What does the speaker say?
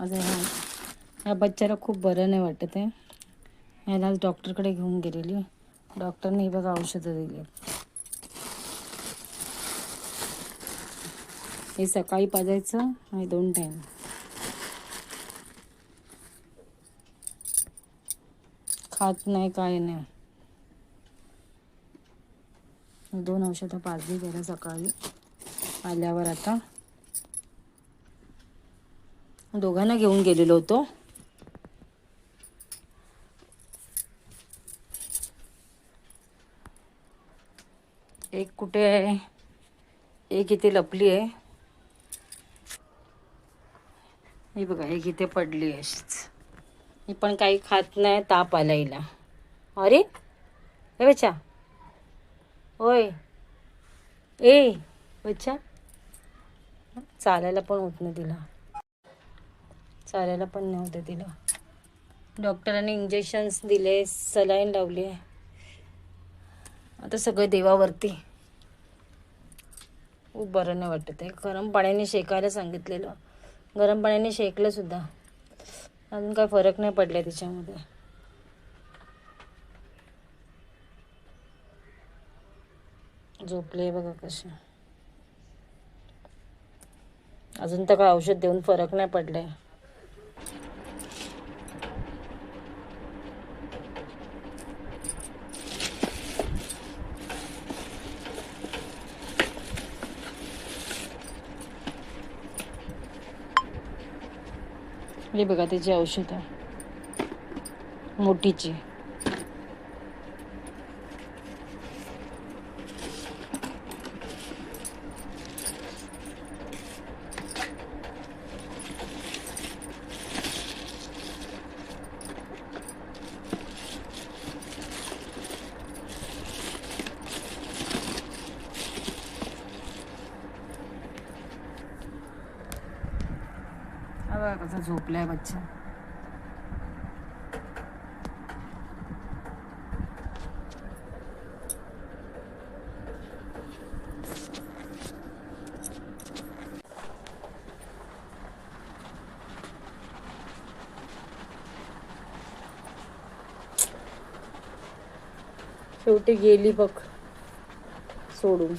आज ह्या बच्चाला खूप बरं नाही वाटत आहे. ह्याला आज डॉक्टरकडे घेऊन गेलेली. डॉक्टरने ही बघा औषधं दिली. हे सकाळी पाजायचं आणि 2 टाईम. खात नाही काय नाही. 2 औषधं पाजली त्याला सकाळी आल्यावर. आता दोघांना घेऊन गेलेलो होतो. एक कुठे आहे, एक इथे लपली आहे. ही बघा, एक इथे पडली आहे अशीच. ही पण काही खात नाही. ताप आला हिला. अरे ए बच्चा, होय ए बच्चा, चालायला पण होत नाही तिला. चालायला पण नव्हतं तिला. डॉक्टरांनी इंजेक्शन्स दिले, सलाईन लावली. आता सगळं देवावरती. खूप बरं नाही वाटत आहे. गरम पाण्याने शेकायला सांगितलेलं. गरम पाण्याने शेकलं सुद्धा, अजून काय फरक नाही पडला तिच्यामध्ये. झोपले बघा कसे. अजून तर काय औषध देऊन फरक नाही पडलाय. हे बघा त्याची औषध मोठीची. बघा कसा झोपलाय बच्चा. शेवटी गेली बघ सोडून.